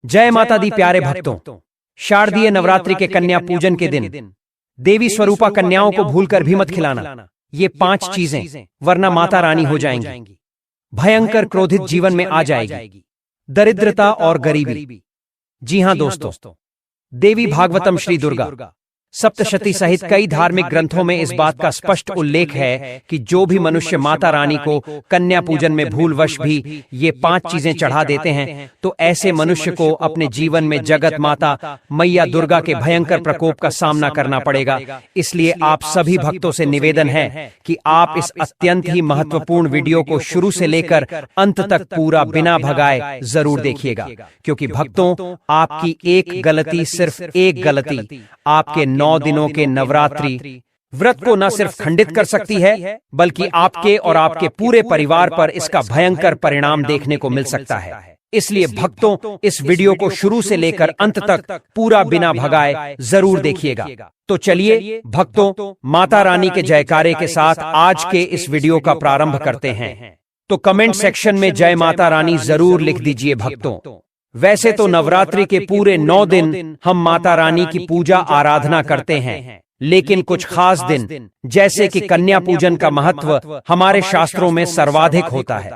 जय माता दी प्यारे भक्तों, शारदीय नवरात्रि के कन्या पूजन के दिन देवी स्वरूपा कन्याओं को भूलकर भी मत खिलाना। ये 5 चीजें, वरना माता रानी हो जाएंगी। भयंकर क्रोधित जीवन में आ जाएगी, दरिद्रता और गरीबी। जी हां दोस्तों, देवी भागवतम श्री दुर्गा सप्तशती सहित कई धार्मिक ग्रंथों में इस बात का स्पष्ट उल्लेख है कि जो भी मनुष्य माता रानी को कन्या पूजन में भूलवश भी ये 5 चीजें चढ़ा देते हैं तो ऐसे मनुष्य को अपने जीवन में जगत माता मैया दुर्गा के भयंकर प्रकोप का सामना करना पड़ेगा। इसलिए आप सभी भक्तों से निवेदन है कि आप इस अत्यंत ही महत्वपूर्ण वीडियो को शुरू से लेकर अंत तक पूरा बिना भगाए जरूर देखिएगा, क्योंकि भक्तों आपकी एक गलती, सिर्फ एक गलती, आपके 9 दिनों के नवरात्रि व्रत को न सिर्फ खंडित कर सकती है, बल्कि आपके और आपके पूरे परिवार पर इसका भयंकर परिणाम देखने को मिल सकता है। इसलिए भक्तों, इस वीडियो को शुरू से लेकर अंत तक पूरा बिना भगाए जरूर देखिएगा। तो चलिए भक्तों, माता रानी के जयकारे के साथ आज के इस वीडियो का प्रारंभ करते हैं। तो कमेंट सेक्शन में जय माता रानी जरूर लिख दीजिए भक्तों। वैसे तो नवरात्रि के पूरे 9 दिन हम माता रानी की पूजा आराधना करते हैं, लेकिन कुछ खास दिन जैसे कि कन्या पूजन का महत्व हमारे शास्त्रों में सर्वाधिक होता है।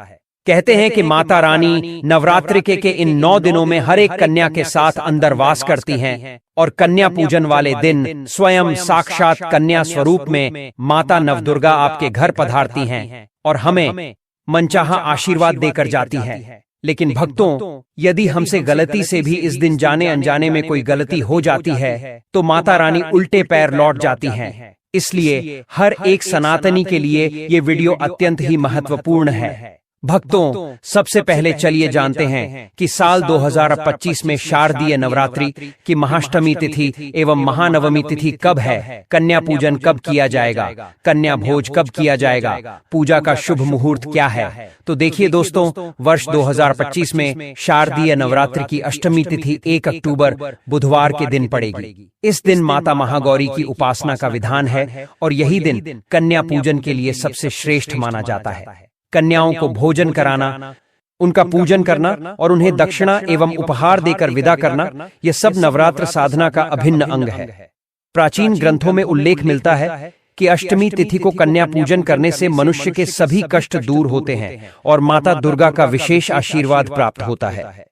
कहते हैं कि माता रानी नवरात्रि के इन 9 दिनों में हर एक कन्या के साथ अंदर वास करती हैं और कन्या पूजन वाले दिन स्वयं साक्षात कन्या स्वरूप में माता नवदुर्गा आपके घर पधारती हैं और हमें मनचाहा आशीर्वाद देकर जाती हैं। लेकिन भक्तों, यदि हमसे गलती से भी इस दिन जाने अनजाने में कोई गलती हो जाती है तो माता रानी उल्टे पैर लौट जाती हैं। इसलिए हर एक सनातनी के लिए ये वीडियो अत्यंत ही महत्वपूर्ण है। भक्तों, सबसे पहले चलिए जानते हैं कि साल 2025 में शारदीय नवरात्रि की महाअष्टमी तिथि एवं महानवमी तिथि कब है, कन्या पूजन कब किया जाएगा, कन्या भोज कब किया जाएगा, पूजा का शुभ मुहूर्त क्या है। तो देखिए दोस्तों, वर्ष 2025 में शारदीय नवरात्रि की अष्टमी तिथि 1 अक्टूबर बुधवार के दिन पड़ेगी। इस दिन माता महागौरी की उपासना का विधान है और यही दिन कन्या पूजन के लिए सबसे श्रेष्ठ माना जाता है। कन्याओं को भोजन कराना, उनका पूजन करना और उन्हें दक्षिणा एवं उपहार देकर विदा करना, यह सब नवरात्र साधना का अभिन्न अंग है। प्राचीन ग्रंथों में उल्लेख मिलता है कि अष्टमी तिथि को कन्या पूजन करने से मनुष्य के सभी कष्ट दूर होते हैं और माता दुर्गा का विशेष आशीर्वाद प्राप्त होता है।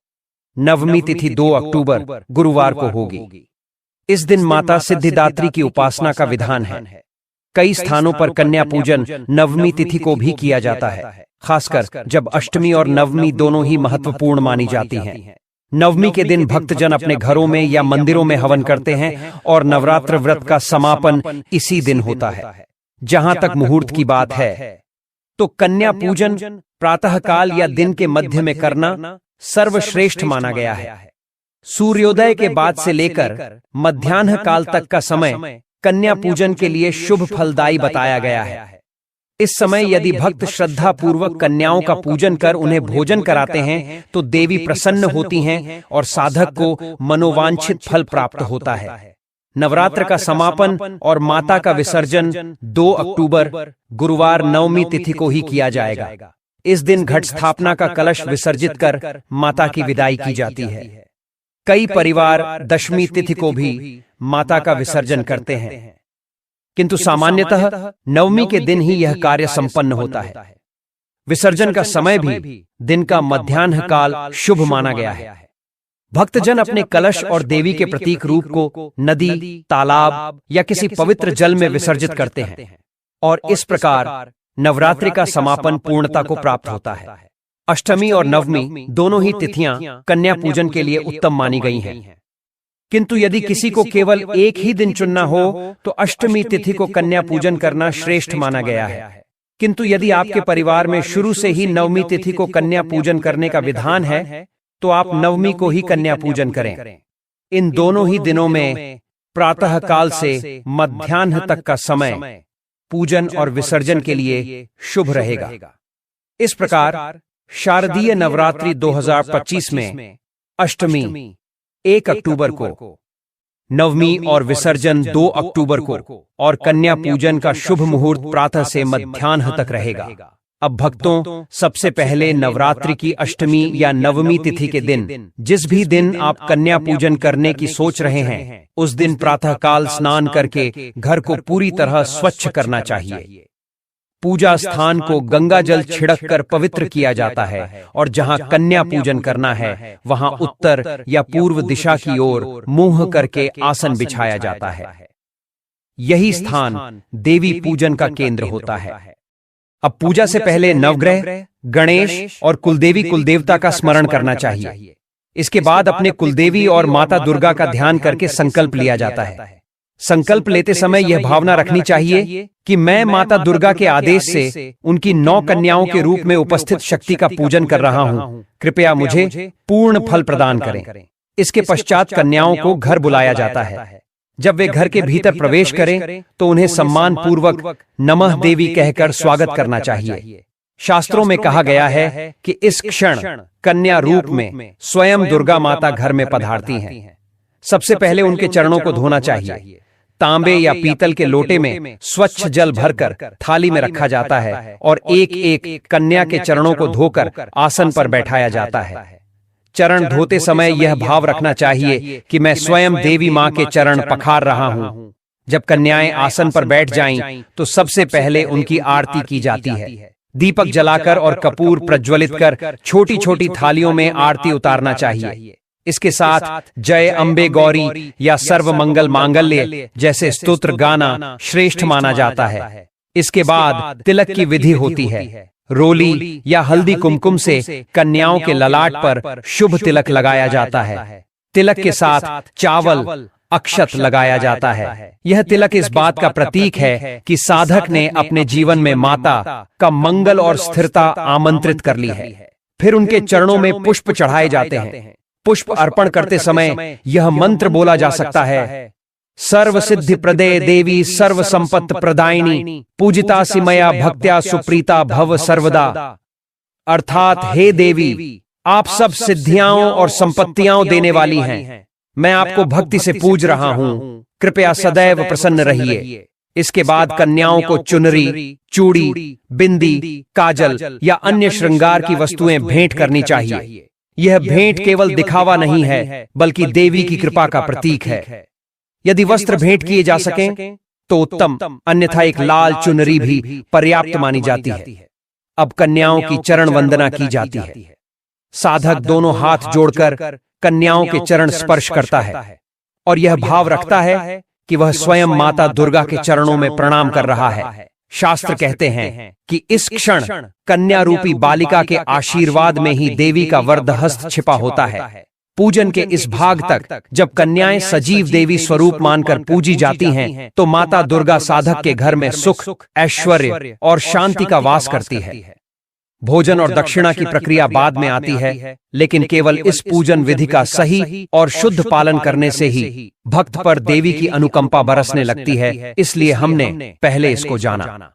नवमी तिथि 2 अक्टूबर गुरुवार को होगी। इस दिन माता सिद्धिदात्री की उपासना का विधान है। कई स्थानों पर कन्या पूजन नवमी तिथि को भी किया जाता है, खासकर जब अष्टमी और नवमी दोनों ही महत्वपूर्ण मानी जाती हैं। नवमी के दिन भक्तजन अपने घरों में या मंदिरों में हवन करते हैं और नवरात्र व्रत का समापन इसी दिन होता है। जहां तक मुहूर्त की बात है तो कन्या पूजन प्रातः काल या दिन के मध्य में करना सर्वश्रेष्ठ माना गया है। सूर्योदय के बाद से लेकर मध्याह्न काल तक का समय कन्या पूजन के लिए शुभ फलदायी बताया गया है। इस समय यदि भक्त श्रद्धा पूर्वक कन्याओं का पूजन कर उन्हें भोजन कराते हैं तो देवी प्रसन्न होती हैं और साधक को मनोवांछित फल प्राप्त होता है। नवरात्र का समापन और माता का विसर्जन 2 अक्टूबर गुरुवार नवमी तिथि को ही किया जाएगा। इस दिन घट स्थापना का कलश विसर्जित कर माता की विदाई की जाती है। कई परिवार दशमी तिथि को भी माता का विसर्जन करते हैं, किंतु सामान्यतः नवमी के दिन ही यह कार्य संपन्न होता है। विसर्जन का समय भी दिन का मध्याह्न काल शुभ माना गया है। भक्तजन अपने कलश और देवी के प्रतीक रूप को नदी, तालाब या किसी पवित्र जल में विसर्जित करते हैं और इस प्रकार नवरात्रि का समापन पूर्णता को प्राप्त होता है। अष्टमी और नवमी दोनों ही तिथियां कन्या पूजन के लिए उत्तम मानी गई हैं। किंतु यदि किसी को केवल एक ही दिन चुनना हो तो अष्टमी तिथि को कन्या पूजन करना श्रेष्ठ माना गया है। किंतु यदि आपके परिवार में शुरू से ही नवमी तिथि को कन्या पूजन करने का विधान है तो आप नवमी को ही कन्या पूजन करें। इन दोनों ही दिनों में प्रातः काल से मध्याह्न तक का समय पूजन और विसर्जन के लिए शुभ रहेगा। इस प्रकार शारदीय नवरात्रि 2025 में अष्टमी 1 अक्टूबर को, नवमी और विसर्जन 2 अक्टूबर को और कन्या पूजन का शुभ मुहूर्त प्रातः से मध्याह्न तक रहेगा। अब भक्तों, सबसे पहले नवरात्रि की अष्टमी या नवमी तिथि के दिन, जिस भी दिन आप कन्या पूजन करने की सोच रहे हैं, उस दिन प्रातःकाल स्नान करके घर को पूरी तरह स्वच्छ करना चाहिए। पूजा स्थान को गंगा जल छिड़क कर पवित्र किया जाता है और जहां कन्या पूजन करना है वहां उत्तर या पूर्व दिशा की ओर मुंह करके आसन बिछाया जाता है। यही स्थान देवी पूजन का केंद्र होता है। अब पूजा से पहले नवग्रह, गणेश और कुलदेवी कुलदेवता का स्मरण करना चाहिए। इसके बाद अपने कुलदेवी और माता दुर्गा का ध्यान करके संकल्प लिया जाता है। संकल्प लेते समय यह भावना रखनी चाहिए कि मैं माता दुर्गा के आदेश से उनकी 9 कन्याओं के रूप में उपस्थित शक्ति का पूजन कर रहा हूं। कृपया मुझे पूर्ण फल प्रदान करें। इसके पश्चात कन्याओं को घर बुलाया जाता है। जब वे घर के भीतर प्रवेश करें तो उन्हें सम्मान पूर्वक नमः देवी कहकर स्वागत करना चाहिए। शास्त्रों में कहा गया है कि इस क्षण कन्या रूप में स्वयं दुर्गा माता घर में पधारती हैं। सबसे पहले उनके चरणों को धोना चाहिए। तांबे या पीतल के लोटे में स्वच्छ जल भरकर थाली में रखा जाता है और एक एक कन्या के चरणों को धोकर आसन पर बैठाया जाता है। चरण धोते समय यह भाव रखना चाहिए कि मैं स्वयं देवी मां के चरण पखार रहा हूं। जब कन्याएं आसन पर बैठ जाएं, तो सबसे पहले उनकी आरती की जाती है। दीपक जलाकर और कपूर प्रज्वलित कर छोटी छोटी थालियों में आरती उतारना चाहिए। इसके साथ जय अम्बे गौरी या सर्व मंगल मांगल्य जैसे स्तोत्र गाना श्रेष्ठ माना जाता है। इसके बाद तिलक की विधि होती है। रोली या हल्दी कुमकुम से कन्याओं के ललाट पर शुभ तिलक लगाया जाता है। तिलक के साथ चावल अक्षत लगाया जाता है। यह तिलक इस बात का प्रतीक है कि साधक ने अपने जीवन में माता का मंगल और स्थिरता आमंत्रित कर ली है। फिर उनके चरणों में पुष्प चढ़ाए जाते हैं। पुष्प अर्पण करते समय यह मंत्र बोला जा सकता है, सर्व सिद्धि प्रदे देवी सर्व संपत्ति प्रदायिनी पूजिता सिमया भक्त्या सुप्रीता भव सर्वदा। अर्थात हे देवी, आप सब सिद्धियां और संपत्तियां देने वाली हैं। मैं आपको भक्ति से पूज रहा हूं। कृपया सदैव प्रसन्न रहिए। इसके बाद कन्याओं को चुनरी, चूड़ी, बिंदी, काजल या अन्य श्रृंगार की वस्तुएं भेंट करनी चाहिए। यह भेंट केवल दिखावा नहीं है, बल्कि देवी की कृपा का प्रतीक है। यदि वस्त्र भेंट किए जा सकें तो उत्तम, अन्यथा एक लाल चुनरी भी पर्याप्त मानी जाती है। अब कन्याओं की चरण वंदना की जाती है। साधक दोनों हाथ जोड़कर कन्याओं के चरण स्पर्श करता है और यह भाव रखता है कि वह स्वयं माता दुर्गा के चरणों में प्रणाम कर रहा है। शास्त्र कहते हैं कि इस क्षण कन्या रूपी बालिका के आशीर्वाद में ही देवी का वरदहस्त छिपा होता है। पूजन के इस भाग तक जब कन्याएं सजीव देवी स्वरूप मानकर पूजी जाती हैं, तो माता दुर्गा साधक के घर में सुख, ऐश्वर्य और शांति का वास करती है। भोजन और दक्षिणा की प्रक्रिया बाद में आती है, लेकिन केवल इस पूजन विधि का सही और शुद्ध पालन करने से ही भक्त पर देवी की अनुकंपा बरसने लगती है। इसलिए हमने पहले इसको जाना।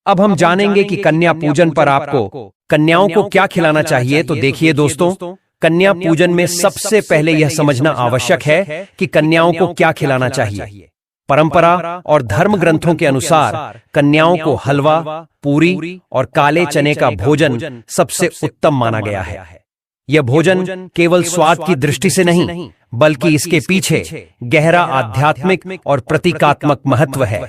अब हम जानेंगे कि कन्या पूजन पर आपको कन्याओं को क्या खिलाना चाहिए। तो देखिए दोस्तों, कन्या पूजन में सबसे पहले यह समझना आवश्यक है कि कन्याओं को क्या खिलाना चाहिए। परंपरा और धर्म ग्रंथों के अनुसार कन्याओं को हलवा, पूरी और काले चने का भोजन सबसे उत्तम माना गया है। यह भोजन केवल स्वाद की दृष्टि से नहीं, बल्कि इसके पीछे गहरा आध्यात्मिक और प्रतीकात्मक महत्व है।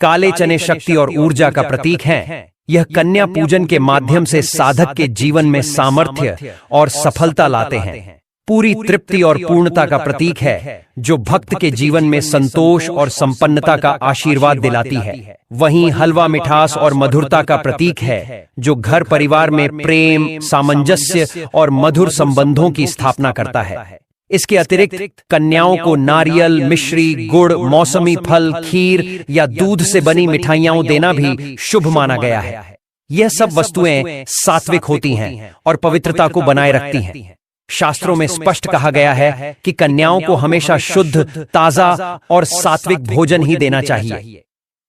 काले चने शक्ति और ऊर्जा का प्रतीक हैं। यह कन्या पूजन के माध्यम से साधक के जीवन में सामर्थ्य और सफलता लाते हैं। पूरी तृप्ति और पूर्णता का प्रतीक है, जो भक्त के जीवन में संतोष और संपन्नता का आशीर्वाद दिलाती है। वहीं हलवा मिठास और मधुरता का प्रतीक है, जो घर परिवार में प्रेम, सामंजस्य और मधुर संबंधों की स्थापना करता है। इसके अतिरिक्त कन्याओं को नारियल, मिश्री, गुड़, मौसमी फल, खीर या दूध से बनी मिठाइयां देना भी शुभ माना गया है। यह सब वस्तुएं सात्विक होती हैं और पवित्रता को बनाए रखती हैं। शास्त्रों में स्पष्ट कहा गया है कि कन्याओं को हमेशा शुद्ध, ताजा और सात्विक भोजन ही देना चाहिए।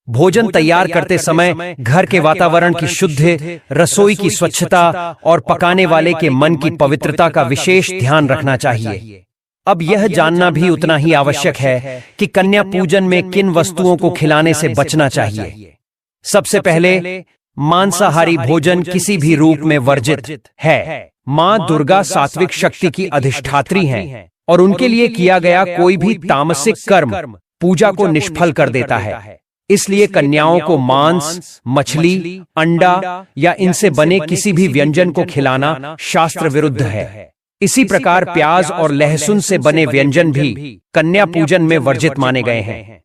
भोजन तैयार करते समय घर के वातावरण की शुद्ध, रसोई की स्वच्छता और पकाने वाले के मन की पवित्रता का विशेष ध्यान रखना चाहिए। अब यह जानना भी उतना ही आवश्यक है कि कन्या पूजन में किन वस्तुओं को खिलाने से बचना चाहिए। सबसे पहले मांसाहारी भोजन किसी भी रूप में वर्जित है। मां दुर्गा सात्विक शक्ति की अधिष्ठात्री हैं और उनके लिए किया गया कोई भी तामसिक कर्म पूजा को निष्फल कर देता है। इसलिए कन्याओं को मांस, मछली, अंडा या इनसे बने किसी भी व्यंजन को खिलाना शास्त्र विरुद्ध है। इसी प्रकार प्याज और लहसुन से बने व्यंजन भी कन्या पूजन में वर्जित माने गए हैं।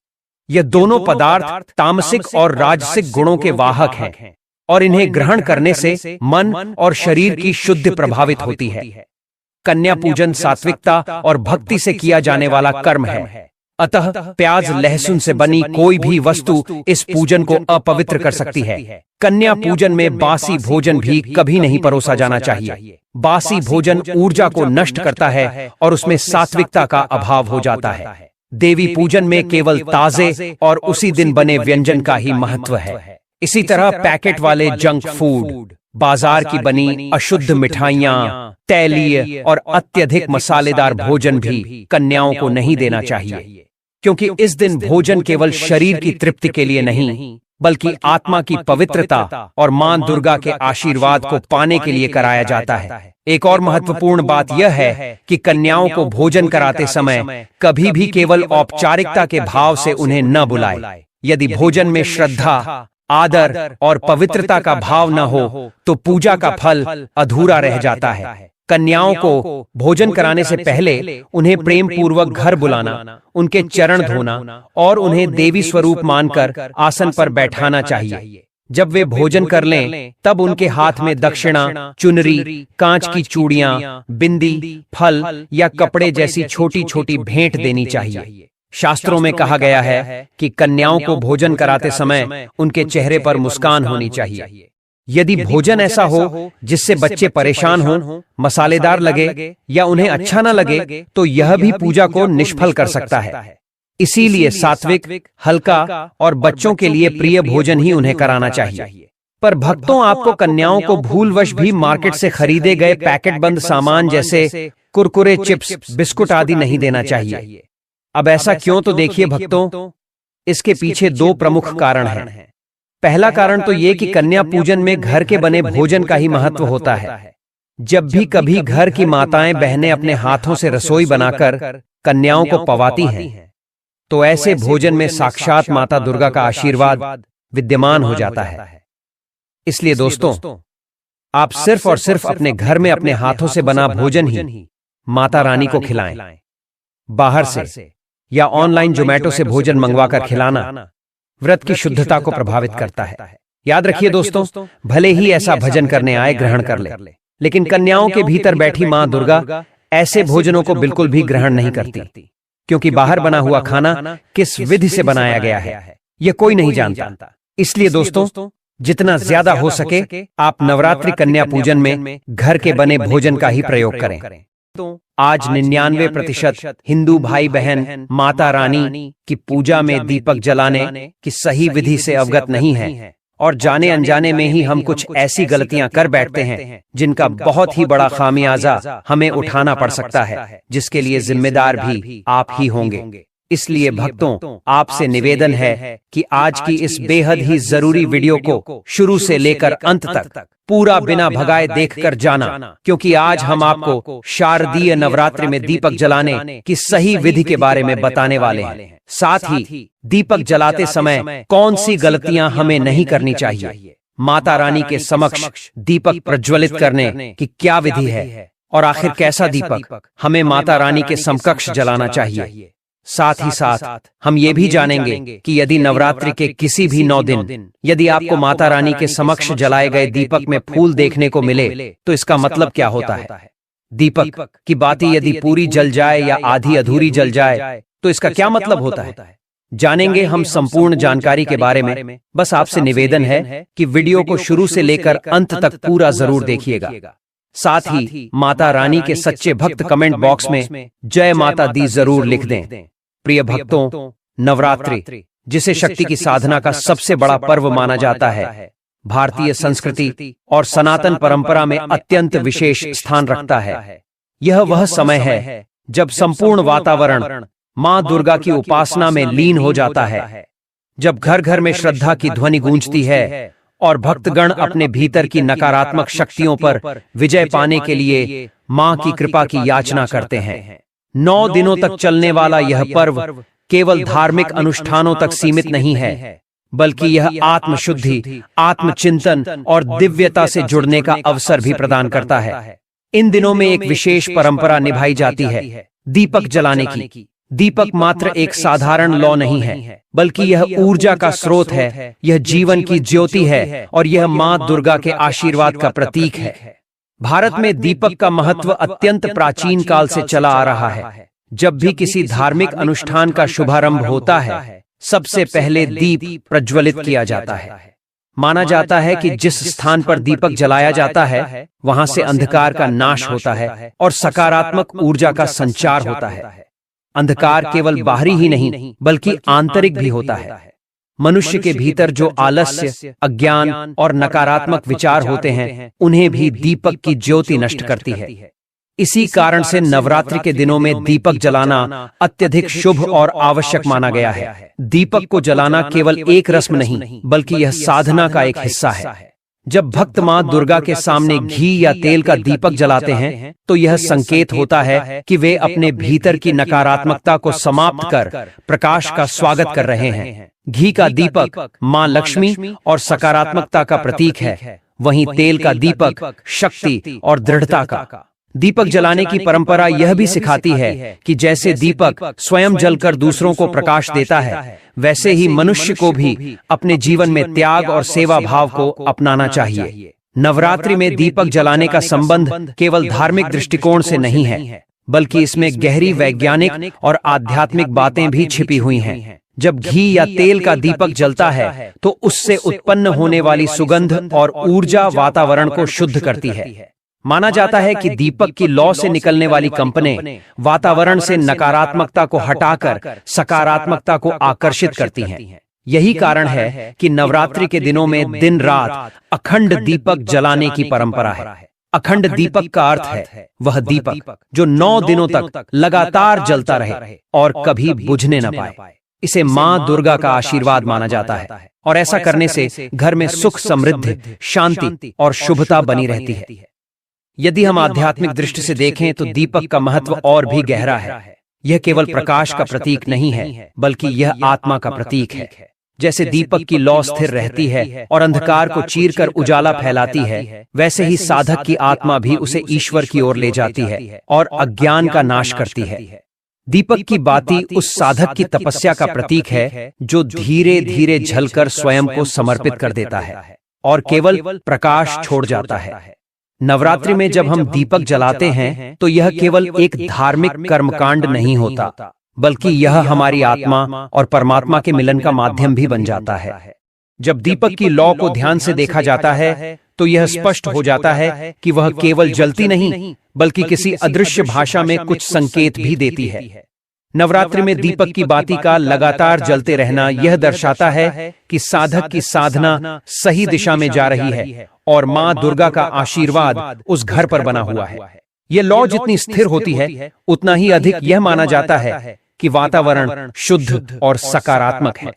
ये दोनों पदार्थ तामसिक और राजसिक गुणों के वाहक हैं और इन्हें ग्रहण करने से मन और शरीर की शुद्धि प्रभावित होती है। कन्या पूजन सात्विकता और भक्ति से किया जाने वाला कर्म है। अतः प्याज लहसुन से बनी कोई भी वस्तु इस पूजन को अपवित्र कर सकती है। कन्या पूजन में बासी भोजन भी कभी नहीं परोसा जाना चाहिए। बासी भोजन ऊर्जा को नष्ट करता है और उसमें सात्विकता का अभाव हो जाता है। देवी पूजन में केवल ताजे और उसी दिन बने व्यंजन का ही महत्व है। इसी तरह पैकेट वाले जंक फूड, बाजार की बनी अशुद्ध मिठाइयां, तैलीय और अत्यधिक मसालेदार भोजन भी कन्याओं को नहीं देना चाहिए, क्योंकि इस दिन भोजन केवल शरीर की तृप्ति के लिए नहीं बल्कि आत्मा की पवित्रता और मां दुर्गा के आशीर्वाद को पाने के लिए कराया जाता है। एक और महत्वपूर्ण बात यह है कि कन्याओं को भोजन कराते समय कभी भी केवल औपचारिकता के भाव से उन्हें न बुलाए। यदि भोजन में श्रद्धा, आदर और पवित्रता का भाव न हो तो पूजा का फल अधूरा रह जाता है। कन्याओं को भोजन कराने से पहले उन्हें प्रेम पूर्वक घर बुलाना, उनके चरण धोना और उन्हें देवी स्वरूप मानकर आसन पर बैठाना चाहिए। जब वे भोजन कर लें तब उनके हाथ में दक्षिणा, चुनरी, कांच की चूड़ियां, बिंदी, फल या कपड़े जैसी छोटी छोटी भेंट देनी चाहिए। शास्त्रों में कहा गया है कि कन्याओं को भोजन कराते समय उनके चेहरे पर मुस्कान होनी चाहिए। यदि भोजन ऐसा हो जिससे बच्चे परेशान हों, मसालेदार लगे या उन्हें अच्छा न लगे तो यह भी पूजा को निष्फल कर सकता है। इसीलिए सात्विक, हल्का और बच्चों के लिए प्रिय भोजन ही उन्हें कराना चाहिए। पर भक्तों, आपको कन्याओं को भूलवश भी मार्केट से खरीदे गए पैकेट बंद सामान जैसे कुरकुरे, चिप्स, बिस्कुट आदि नहीं देना चाहिए। अब ऐसा क्यों, तो देखिए भक्तों, इसके पीछे दो प्रमुख कारण हैं। पहला कारण तो ये कि कन्या पूजन में घर के बने भोजन का ही महत्व होता है। जब भी कभी घर की माताएं बहनें अपने हाथों से रसोई बनाकर कन्याओं को पवाती हैं तो ऐसे भोजन में साक्षात माता दुर्गा का आशीर्वाद विद्यमान हो जाता है। इसलिए दोस्तों, आप सिर्फ और सिर्फ अपने घर में अपने हाथों से बना भोजन ही माता रानी को खिलाएं। बाहर से या ऑनलाइन जोमेटो से भोजन मंगवाकर खिलाना व्रत की शुद्धता को प्रभावित करता है। याद रखिए दोस्तों, भले ही ऐसा भजन करने आए ग्रहण कर ले, लेकिन कन्याओं के भीतर बैठी मां दुर्गा ऐसे भोजनों को बिल्कुल भी ग्रहण नहीं करती, क्योंकि बाहर बना हुआ खाना किस विधि से बनाया गया है यह कोई नहीं जानता। इसलिए दोस्तों, जितना ज्यादा हो सके आप नवरात्रि कन्या पूजन में घर के बने भोजन का ही प्रयोग करें। आज 99% हिंदू भाई बहन माता रानी की पूजा में दीपक जलाने की सही विधि से अवगत नहीं है और जाने अनजाने में ही हम कुछ ऐसी गलतियां कर बैठते हैं जिनका बहुत ही बड़ा खामियाजा हमें उठाना पड़ सकता है, जिसके लिए जिम्मेदार भी आप ही होंगे। इसलिए भक्तों, आपसे निवेदन है कि आज की इस बेहद ही जरूरी वीडियो को शुरू से लेकर अंत तक पूरा बिना भगाए देखकर जाना, क्योंकि आज हम आपको शारदीय नवरात्रि में दीपक जलाने की सही विधि के बारे में बताने वाले हैं। साथ ही दीपक जलाते समय कौन सी गलतियां हमें नहीं करनी चाहिए, माता रानी के समक्ष दीपक प्रज्वलित करने की क्या विधि है और आखिर कैसा दीपक हमें माता रानी के समकक्ष जलाना चाहिए। साथ ही साथ हम ये भी जानेंगे कि यदि नवरात्रि के किसी भी 9 दिन यदि आपको माता रानी के समक्ष जलाए गए दीपक में फूल देखने को मिले तो इसका मतलब क्या होता है। दीपक की बाती यदि पूरी जल जाए या आधी अधूरी जल जाए तो इसका क्या मतलब होता है, जानेंगे हम संपूर्ण जानकारी के बारे में। बस आपसे निवेदन है कि वीडियो को शुरू से लेकर अंत तक पूरा जरूर देखिएगा। साथ ही माता रानी के सच्चे भक्त कमेंट बॉक्स में जय माता दी जरूर लिख दें। प्रिय भक्तों, नवरात्रि जिसे शक्ति की साधना का सबसे बड़ा पर्व माना जाता है, भारतीय संस्कृति और सनातन परंपरा में अत्यंत विशेष स्थान रखता है। यह वह समय है जब संपूर्ण वातावरण मां दुर्गा की उपासना में लीन हो जाता है, जब घर घर में श्रद्धा की ध्वनि गूंजती है और भक्तगण अपने भीतर की नकारात्मक शक्तियों पर विजय पाने के लिए मां की कृपा की याचना करते हैं। 9 दिनों तक चलने वाला यह पर्व केवल धार्मिक अनुष्ठानों तक सीमित नहीं है, बल्कि यह आत्मशुद्धि, आत्मचिंतन और दिव्यता से जुड़ने का अवसर भी प्रदान करता है। इन दिनों में एक विशेष परंपरा निभाई जाती है, दीपक जलाने की। दीपक मात्र एक साधारण लौ नहीं है, बल्कि यह ऊर्जा का स्रोत है, यह जीवन की ज्योति है और यह मां दुर्गा के आशीर्वाद का प्रतीक है। भारत में दीपक का महत्व अत्यंत प्राचीन काल से चला आ रहा है। जब भी किसी धार्मिक अनुष्ठान का शुभारंभ होता है, सबसे पहले दीप प्रज्वलित किया जाता है। माना जाता है कि जिस स्थान पर दीपक जलाया जाता है, वहां से अंधकार का नाश होता है और सकारात्मक ऊर्जा का संचार होता है। अंधकार केवल बाहरी ही नहीं, बल्कि आंतरिक भी होता है। मनुष्य के भीतर जो आलस्य, अज्ञान और नकारात्मक विचार होते हैं, उन्हें भी दीपक की ज्योति नष्ट करती है। इसी कारण से नवरात्रि के दिनों में दीपक जलाना अत्यधिक शुभ और आवश्यक माना गया है। दीपक को जलाना केवल एक रस्म नहीं, बल्कि यह साधना का एक हिस्सा है। जब भक्त मां दुर्गा के सामने घी या तेल का दीपक जलाते हैं, तो यह संकेत होता है कि वे अपने भीतर की नकारात्मकता को समाप्त कर प्रकाश का स्वागत कर रहे हैं। घी का दीपक मां लक्ष्मी और सकारात्मकता का प्रतीक है, वहीं तेल का दीपक शक्ति और दृढ़ता का। दीपक जलाने की परंपरा यह भी सिखाती है कि जैसे दीपक स्वयं जलकर दूसरों को प्रकाश देता है, वैसे ही मनुष्य को भी अपने जीवन में त्याग और सेवा भाव को अपनाना चाहिए। नवरात्रि में दीपक जलाने का संबंध केवल धार्मिक दृष्टिकोण से नहीं है, बल्कि इसमें गहरी वैज्ञानिक और आध्यात्मिक बातें भी छिपी हुई हैं। जब घी या तेल का दीपक जलता है, तो उससे उत्पन्न होने वाली सुगंध और ऊर्जा वातावरण को शुद्ध करती है। माना जाता है कि दीपक की लौ से निकलने वाली कंपनें वातावरण से नकारात्मकता को हटाकर सकारात्मकता को आकर्षित करती हैं। यही कारण है कि नवरात्रि के दिनों में दिन रात अखंड दीपक जलाने की परंपरा है। अखंड दीपक का अर्थ है वह दीपक जो 9 दिनों तक लगातार जलता रहे और कभी बुझने न पाए। इसे मां दुर्गा का आशीर्वाद माना जाता है और ऐसा करने से घर में सुख, समृद्धि, शांति और शुभता बनी रहती है। यदि हम आध्यात्मिक दृष्टि से देखें तो दीपक का महत्व और भी गहरा है। यह केवल प्रकाश का प्रतीक नहीं है, बल्कि यह आत्मा का प्रतीक है। जैसे दीपक की लौ स्थिर रहती है और अंधकार को चीरकर उजाला फैलाती है, वैसे ही साधक की आत्मा भी उसे ईश्वर की ओर ले जाती है और अज्ञान का नाश करती है। दीपक की बाती उस साधक की तपस्या का प्रतीक है जो धीरे धीरे जलकर स्वयं को समर्पित कर देता है और केवल प्रकाश छोड़ जाता है। नवरात्रि में जब हम दीपक जलाते हैं, तो यह केवल एक धार्मिक कर्मकांड नहीं होता, बल्कि यह हमारी आत्मा और परमात्मा के मिलन का माध्यम भी बन जाता है। जब दीपक की लौ को ध्यान से देखा जाता है, तो यह स्पष्ट हो जाता है कि वह केवल जलती नहीं, बल्कि किसी अदृश्य भाषा में कुछ संकेत भी देती है। नवरात्रि में दीपक की बाती का लगातार जलते रहना यह दर्शाता है कि साधक की साधना सही दिशा में जा रही है और मां दुर्गा का आशीर्वाद उस घर पर बना हुआ है। यह लौ जितनी स्थिर होती है, उतना ही अधिक यह माना जाता है कि वातावरण शुद्ध और सकारात्मक है।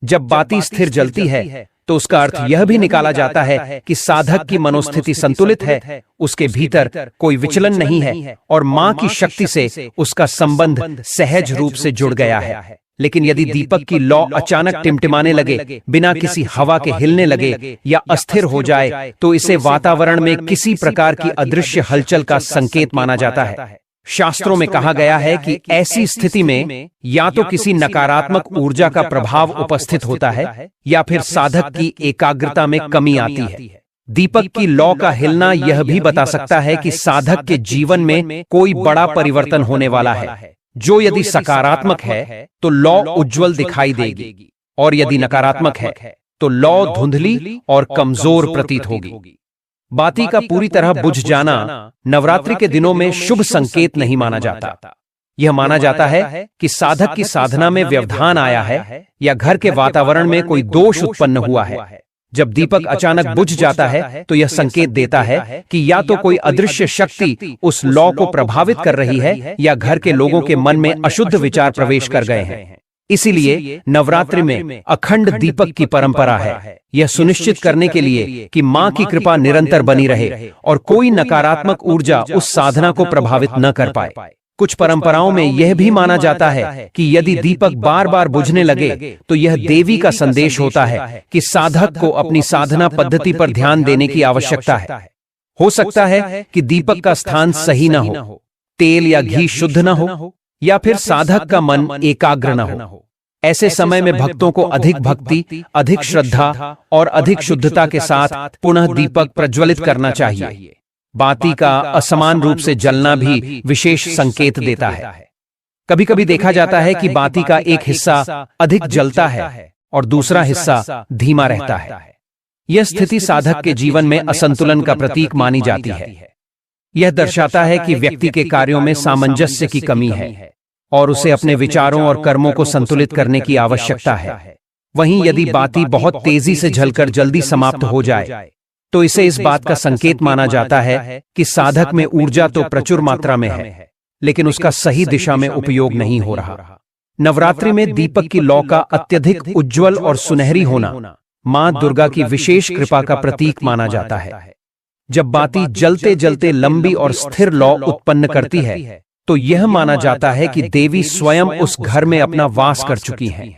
जब बाती स्थिर जलती है, तो उसका अर्थ यह भी निकाला जाता है कि साधक की मनोस्थिति संतुलित है, उसके भीतर कोई विचलन नहीं है और मां की शक्ति से उसका संबंध सहज रूप से जुड़ गया है। लेकिन यदि दीपक की लौ अचानक टिमटिमाने लगे, बिना किसी हवा के हिलने लगे या अस्थिर हो जाए, तो इसे वातावरण में किसी प्रकार की अदृश्य हलचल का संकेत माना जाता है। शास्त्रों में कहा गया है कि ऐसी स्थिति में या तो किसी नकारात्मक ऊर्जा का प्रभाव उपस्थित होता है या फिर साधक की एकाग्रता में कमी आती है। दीपक की लौ का हिलना यह भी बता सकता है कि साधक के जीवन में कोई बड़ा परिवर्तन होने वाला है, जो यदि सकारात्मक है तो लौ उज्जवल दिखाई देगी और यदि नकारात्मक है तो लौ धुंधली और कमजोर प्रतीत होगी। बाती का पूरी तरह बुझ जाना नवरात्रि के दिनों में शुभ संकेत नहीं माना जाता। यह माना जाता है कि साधक की साधना में व्यवधान आया है या घर के वातावरण में कोई दोष उत्पन्न हुआ है। जब दीपक अचानक बुझ जाता है, तो यह संकेत देता है कि या तो कोई अदृश्य शक्ति उस लौ को प्रभावित कर रही है या घर के लोगों के मन में अशुद्ध विचार प्रवेश कर गए हैं। इसीलिए नवरात्रि में अखंड दीपक की परंपरा है, यह सुनिश्चित करने के लिए कि मां की कृपा निरंतर बनी रहे और कोई नकारात्मक ऊर्जा उस साधना को प्रभावित न कर पाए। कुछ परंपराओं में यह भी माना जाता है कि यदि दीपक बार बार बुझने लगे तो यह देवी का संदेश होता है कि साधक को अपनी साधना पद्धति पर ध्यान देने की आवश्यकता है। हो सकता है कि दीपक का स्थान सही न हो, तेल या घी शुद्ध न हो, या फिर साधक का मन एकाग्र न हो। ऐसे समय में भक्तों को अधिक भक्ति, अधिक श्रद्धा और अधिक शुद्धता के साथ पुनः दीपक प्रज्वलित करना चाहिए। बाती का असमान रूप से जलना भी विशेष संकेत देता है। कभी कभी देखा जाता है कि बाती का एक हिस्सा अधिक जलता है और दूसरा हिस्सा धीमा रहता है। यह स्थिति साधक के जीवन में असंतुलन का प्रतीक मानी जाती है। यह दर्शाता है कि व्यक्ति के कार्यों में सामंजस्य की कमी है और उसे अपने विचारों और कर्मों को संतुलित करने की आवश्यकता है। वहीं यदि बाती बहुत तेजी से जलकर जल्दी समाप्त हो जाए तो इसे इस बात का संकेत माना जाता है कि साधक में ऊर्जा तो प्रचुर मात्रा में है, लेकिन उसका सही दिशा में उपयोग नहीं हो रहा। नवरात्रि में दीपक की लौ का अत्यधिक उज्ज्वल और सुनहरी होना मां दुर्गा की विशेष कृपा का प्रतीक माना जाता है। जब बाती जलते जलते लंबी और स्थिर लौ उत्पन्न करती है तो यह माना जाता है कि देवी स्वयं उस घर में अपना वास कर चुकी हैं।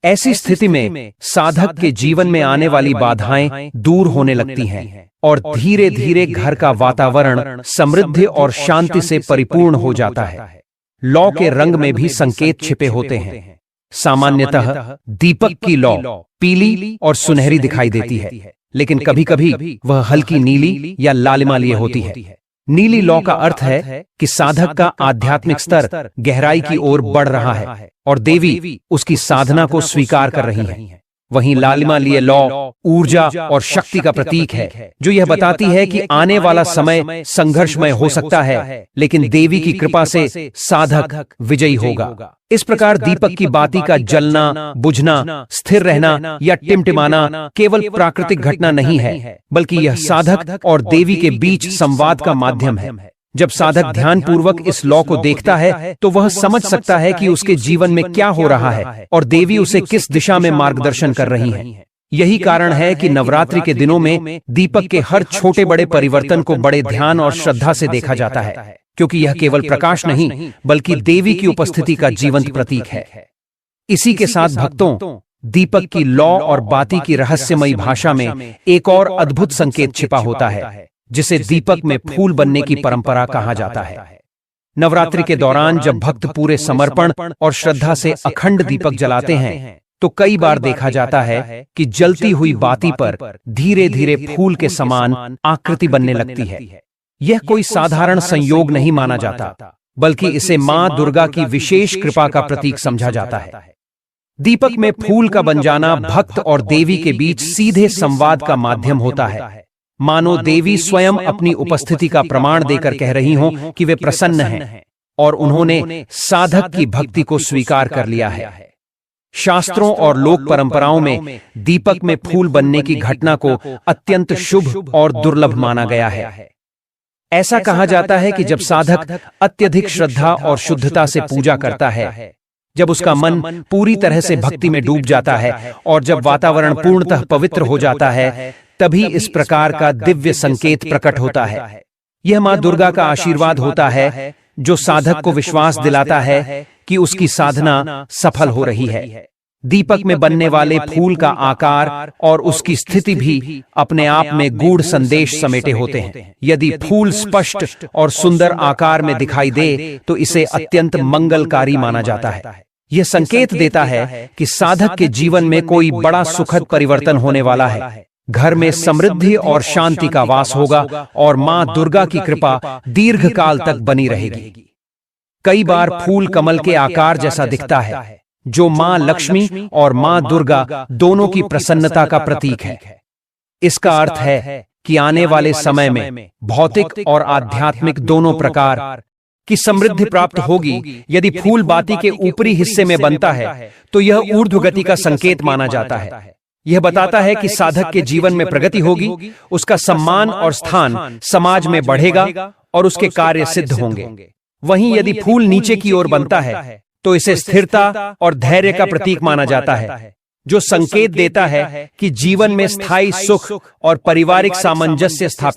ऐसी स्थिति में साधक के जीवन में आने वाली बाधाएं दूर होने लगती हैं और धीरे धीरे घर का वातावरण समृद्धि और शांति से परिपूर्ण हो जाता है। लौ के रंग में भी संकेत छिपे होते हैं। सामान्यतः दीपक की लौ पीली और सुनहरी दिखाई देती है, लेकिन कभी कभी वह हल्की नीली या लालिमा लिए होती है। नीली लौ का अर्थ है कि साधक का आध्यात्मिक स्तर गहराई की ओर बढ़ रहा है और देवी उसकी साधना को स्वीकार कर रही है। वहीं लालिमा लिए लौ ऊर्जा और शक्ति का प्रतीक है, जो यह बताती है कि आने वाला समय संघर्षमय हो सकता है, लेकिन देवी की कृपा से साधक विजयी होगा। इस प्रकार दीपक की बाती का जलना, बुझना, स्थिर रहना या टिमटिमाना केवल प्राकृतिक घटना नहीं है, बल्कि यह साधक और देवी के बीच संवाद का माध्यम है। जब साधक ध्यानपूर्वक इस लौ को देखता है तो वह समझ सकता है कि उसके जीवन में क्या हो रहा है और देवी उसे किस दिशा में मार्गदर्शन कर रही है। यही कारण है कि नवरात्रि के दिनों में दीपक के हर छोटे बड़े परिवर्तन को बड़े ध्यान और श्रद्धा से देखा जाता है, क्योंकि यह केवल प्रकाश नहीं बल्कि देवी की उपस्थिति का जीवंत प्रतीक है। इसी के साथ भक्तों, दीपक की लौ और बाती की रहस्यमयी भाषा में एक और अद्भुत संकेत छिपा होता है, जिसे दीपक में फूल बनने की परंपरा कहा जाता है। नवरात्रि के दौरान जब भक्त पूरे समर्पण और श्रद्धा से अखंड दीपक जलाते हैं तो कई बार देखा जाता है कि जलती हुई बाती पर धीरे धीरे फूल के समान आकृति बनने लगती है। यह कोई साधारण संयोग नहीं माना जाता, बल्कि इसे मां दुर्गा की विशेष कृपा का प्रतीक समझा जाता है। दीपक में फूल का बन जाना भक्त और देवी के बीच सीधे संवाद का माध्यम होता है। मानो देवी स्वयं अपनी उपस्थिति का प्रमाण देकर कह रही हों कि वे प्रसन्न हैं और उन्होंने साधक की भक्ति को स्वीकार कर लिया है। शास्त्रों और लोक परंपराओं में दीपक में फूल बनने की घटना को अत्यंत शुभ और दुर्लभ माना गया है। ऐसा कहा जाता है कि जब साधक अत्यधिक श्रद्धा और शुद्धता से पूजा करता है, जब उसका मन पूरी तरह से भक्ति में डूब जाता है और जब वातावरण पूर्णतः पवित्र हो जाता है, तभी इस प्रकार का दिव्य संकेत प्रकट होता है। यह मां दुर्गा का आशीर्वाद होता है, जो साधक को विश्वास दिलाता है कि उसकी साधना सफल हो रही है। दीपक में बनने वाले फूल का आकार और उसकी स्थिति भी अपने आप में गूढ़ संदेश समेटे होते हैं। यदि फूल स्पष्ट और सुंदर आकार में दिखाई दे तो इसे अत्यंत मंगलकारी माना जाता है। यह संकेत देता है कि साधक के जीवन में कोई बड़ा सुखद परिवर्तन होने वाला है। घर में समृद्धि और शांति का वास होगा और मां दुर्गा की कृपा दीर्घकाल तक बनी रहेगी। कई बार फूल कमल के आकार जैसा दिखता है, जो मां लक्ष्मी और मां दुर्गा दोनों की प्रसन्नता का प्रतीक है। इसका अर्थ है कि आने वाले समय में भौतिक और आध्यात्मिक दोनों प्रकार की समृद्धि प्राप्त होगी। यदि फूल बाती के ऊपरी हिस्से में बनता है तो यह ऊर्ध्व गति का संकेत माना जाता है। यह बताता है कि साधक के जीवन में प्रगति होगी, उसका सम्मान और स्थान समाज में बढ़ेगा और उसके कार्य सिद्ध होंगे। वहीं यदि फूल नीचे की ओर बनता है तो इसे स्थिरता और धैर्य का प्रतीक माना जाता है, जो संकेत देता है कि जीवन में स्थायी सुख और पारिवारिक सामंजस्य स्थापित